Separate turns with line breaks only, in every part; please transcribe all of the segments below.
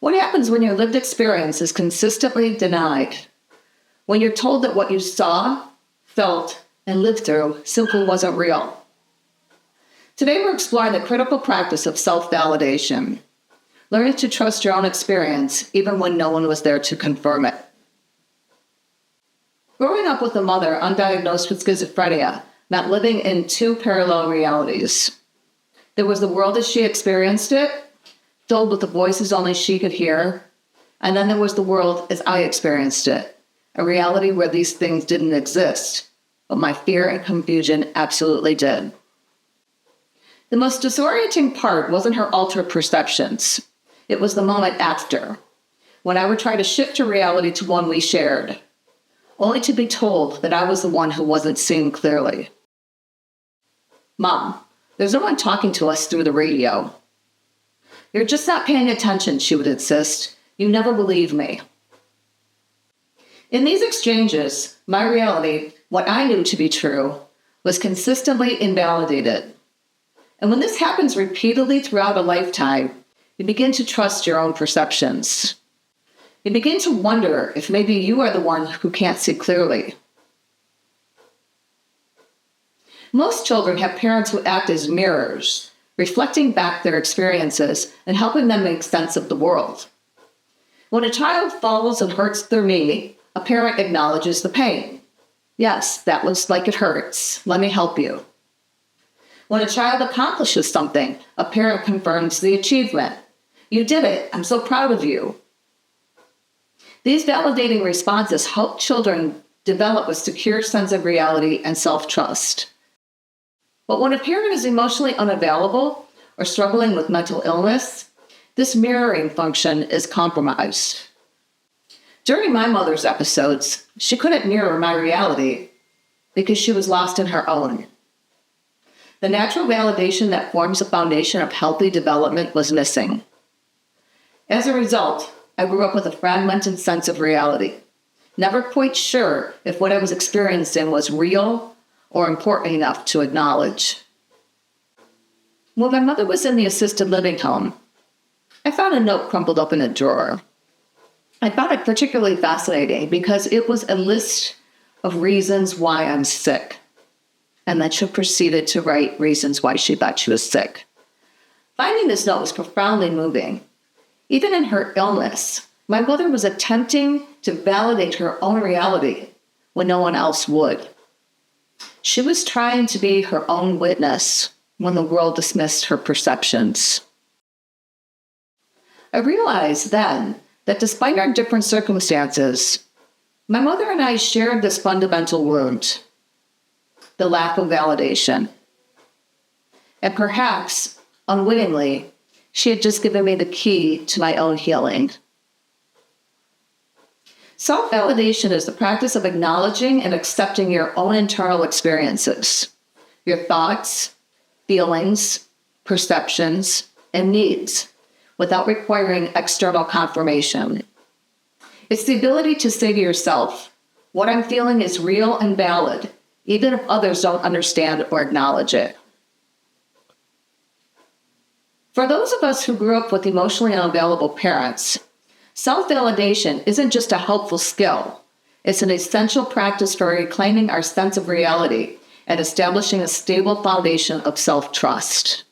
What happens when your lived experience is consistently denied? When you're told that what you saw, felt, and lived through simply wasn't real? Today we're exploring the critical practice of self-validation, learning to trust your own experience even when no one was there to confirm it. Growing up with a mother undiagnosed with schizophrenia meant living in two parallel realities. There was the world as she experienced it, filled with the voices only she could hear, and then there was the world as I experienced it, a reality where these things didn't exist, but my fear and confusion absolutely did. The most disorienting part wasn't her altered perceptions. It was the moment after, when I would try to shift her reality to one we shared, only to be told that I was the one who wasn't seeing clearly. Mom, there's no one talking to us through the radio. You're just not paying attention, she would insist. You never believe me. In these exchanges, my reality, what I knew to be true, was consistently invalidated. And when this happens repeatedly throughout a lifetime, you begin to trust your own perceptions. You begin to wonder if maybe you are the one who can't see clearly. Most children have parents who act as mirrors, reflecting back their experiences and helping them make sense of the world. When a child falls and hurts their knee, a parent acknowledges the pain. Yes, that looks like it hurts. Let me help you. When a child accomplishes something, a parent confirms the achievement. You did it. I'm so proud of you. These validating responses help children develop a secure sense of reality and self-trust. But when a parent is emotionally unavailable or struggling with mental illness, this mirroring function is compromised. During my mother's episodes, she couldn't mirror my reality because she was lost in her own. The natural validation that forms the foundation of healthy development was missing. As a result, I grew up with a fragmented sense of reality, never quite sure if what I was experiencing was real or important enough to acknowledge. When my mother was in the assisted living home, I found a note crumpled up in a drawer. I found it particularly fascinating because it was a list of reasons why I'm sick, and then she proceeded to write reasons why she thought she was sick. Finding this note was profoundly moving. Even in her illness, my mother was attempting to validate her own reality when no one else would. She was trying to be her own witness when the world dismissed her perceptions. I realized then that despite our different circumstances, my mother and I shared this fundamental wound, the lack of validation. And perhaps, unwittingly, she had just given me the key to my own healing. Self-validation is the practice of acknowledging and accepting your own internal experiences, your thoughts, feelings, perceptions, and needs, without requiring external confirmation. It's the ability to say to yourself, what I'm feeling is real and valid, even if others don't understand or acknowledge it. For those of us who grew up with emotionally unavailable parents, self-validation isn't just a helpful skill. It's an essential practice for reclaiming our sense of reality and establishing a stable foundation of self-trust.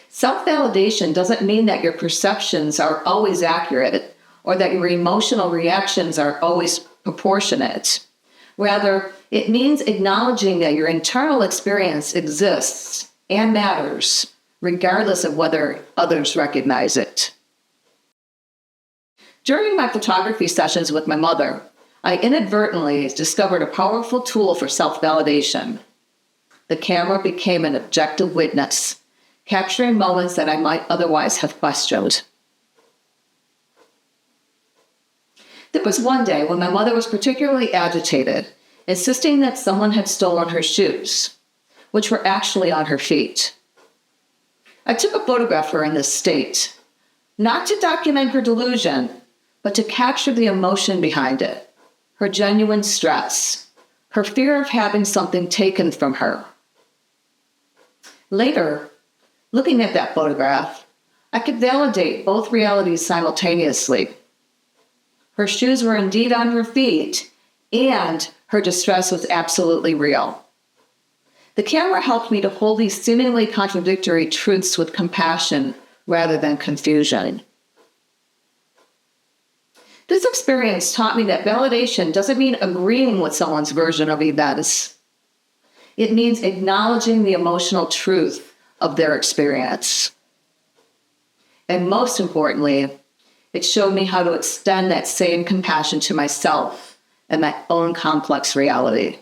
Self-validation doesn't mean that your perceptions are always accurate or that your emotional reactions are always proportionate. Rather, it means acknowledging that your internal experience exists and matters, regardless of whether others recognize it. During my photography sessions with my mother, I inadvertently discovered a powerful tool for self-validation. The camera became an objective witness, capturing moments that I might otherwise have questioned. There was one day when my mother was particularly agitated, insisting that someone had stolen her shoes, which were actually on her feet. I took a photograph of her in this state, not to document her delusion, but to capture the emotion behind it, her genuine stress, her fear of having something taken from her. Later, looking at that photograph, I could validate both realities simultaneously. Her shoes were indeed on her feet, and her distress was absolutely real. The camera helped me to hold these seemingly contradictory truths with compassion rather than confusion. This experience taught me that validation doesn't mean agreeing with someone's version of events. It means acknowledging the emotional truth of their experience. And most importantly, it showed me how to extend that same compassion to myself and my own complex reality.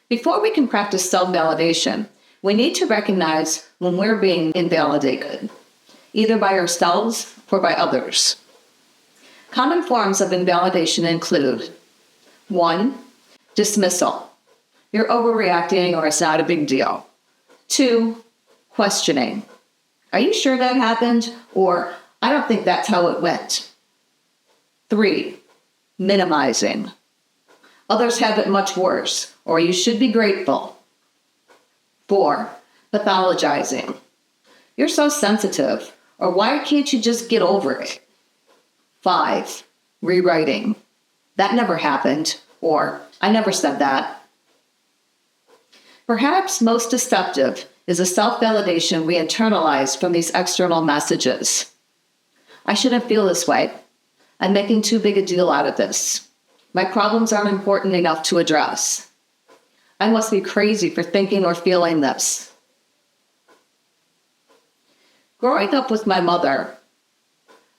Before we can practice self-validation, we need to recognize when we're being invalidated, either by ourselves or by others. Common forms of invalidation include 1. Dismissal. You're overreacting or it's not a big deal. 2. Questioning. Are you sure that happened? Or I don't think that's how it went. 3. Minimizing. Others have it much worse, or you should be grateful. 4. Pathologizing. You're so sensitive, or why can't you just get over it? 5. Rewriting. That never happened, or I never said that. Perhaps most deceptive is a self-validation we internalize from these external messages. I shouldn't feel this way. I'm making too big a deal out of this. My problems aren't important enough to address. I must be crazy for thinking or feeling this. Growing up with my mother,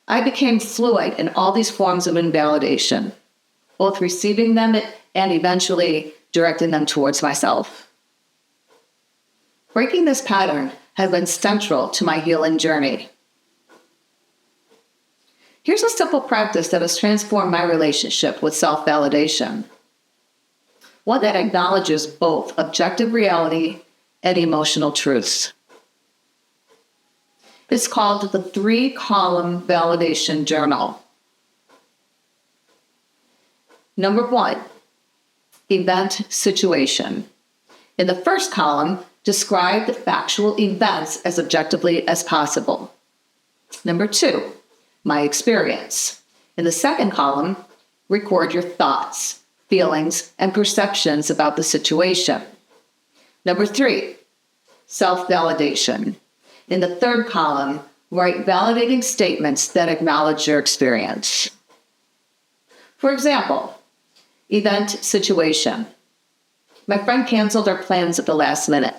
I became fluent in all these forms of invalidation, both receiving them and eventually directing them towards myself. Breaking this pattern has been central to my healing journey. Here's a simple practice that has transformed my relationship with self-validation. One that acknowledges both objective reality and emotional truths. It's called the 3-column validation journal. Number 1, event situation. In the first column, describe the factual events as objectively as possible. Number 2, my experience. In the second column, record your thoughts, feelings, and perceptions about the situation. Number 3, self-validation. In the third column, write validating statements that acknowledge your experience. For example, event situation. My friend canceled our plans at the last minute.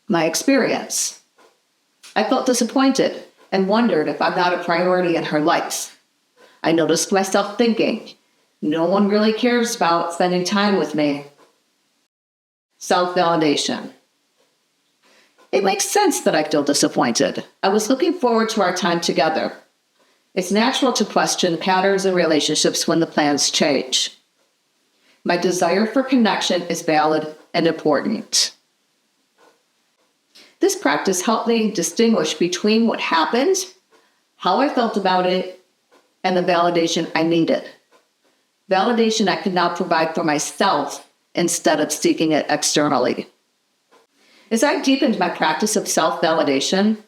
My experience. I felt disappointed and wondered if I'm not a priority in her life. I noticed myself thinking, no one really cares about spending time with me. Self-validation. It makes sense that I feel disappointed. I was looking forward to our time together. It's natural to question patterns in relationships when the plans change. My desire for connection is valid and important. This practice helped me distinguish between what happened, how I felt about it, and the validation I needed. Validation I could now provide for myself instead of seeking it externally. As I deepened my practice of self-validation,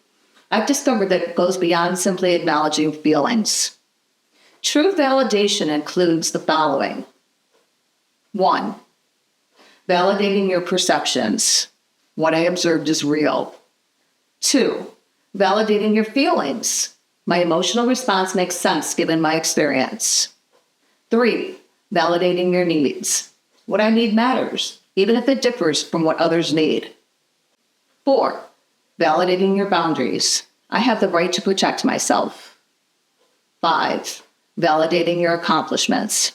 I've discovered that it goes beyond simply acknowledging feelings. True validation includes the following. 1, validating your perceptions. What I observed is real. 2, validating your feelings. My emotional response makes sense given my experience. 3, validating your needs. What I need matters, even if it differs from what others need. 4, validating your boundaries. I have the right to protect myself. 5, validating your accomplishments.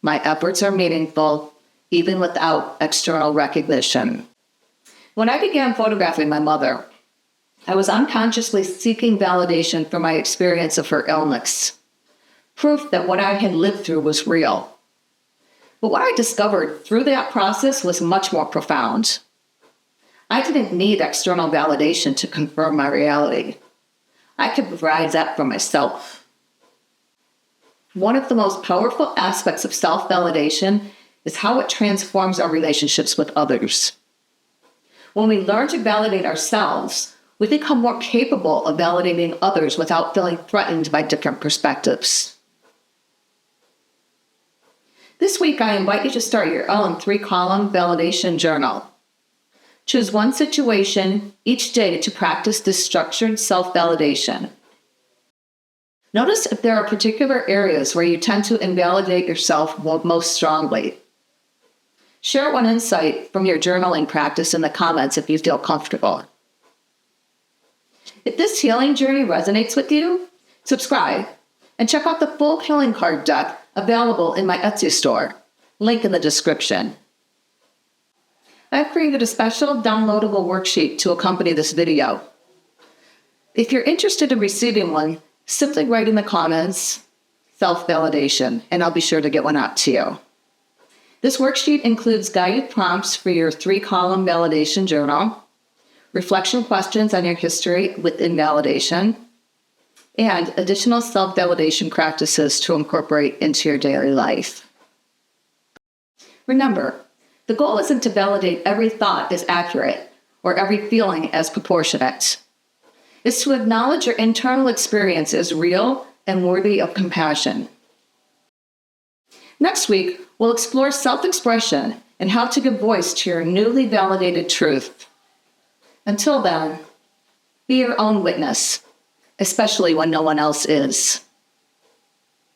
My efforts are meaningful, even without external recognition. When I began photographing my mother, I was unconsciously seeking validation for my experience of her illness, proof that what I had lived through was real. But what I discovered through that process was much more profound. I didn't need external validation to confirm my reality. I could provide that for myself. One of the most powerful aspects of self-validation is how it transforms our relationships with others. When we learn to validate ourselves, we become more capable of validating others without feeling threatened by different perspectives. This week, I invite you to start your own 3-column validation journal. Choose one situation each day to practice this structured self-validation. Notice if there are particular areas where you tend to invalidate yourself most strongly. Share one insight from your journaling practice in the comments if you feel comfortable. If this healing journey resonates with you, subscribe and check out the full healing card deck available in my Etsy store, link in the description. I've created a special downloadable worksheet to accompany this video. If you're interested in receiving one, simply write in the comments, self-validation, and I'll be sure to get one out to you. This worksheet includes guided prompts for your 3-column validation journal, reflection questions on your history with invalidation, and additional self-validation practices to incorporate into your daily life. Remember, the goal isn't to validate every thought as accurate or every feeling as proportionate. It's to acknowledge your internal experience as real and worthy of compassion. Next week, we'll explore self-expression and how to give voice to your newly validated truth. Until then, be your own witness, especially when no one else is.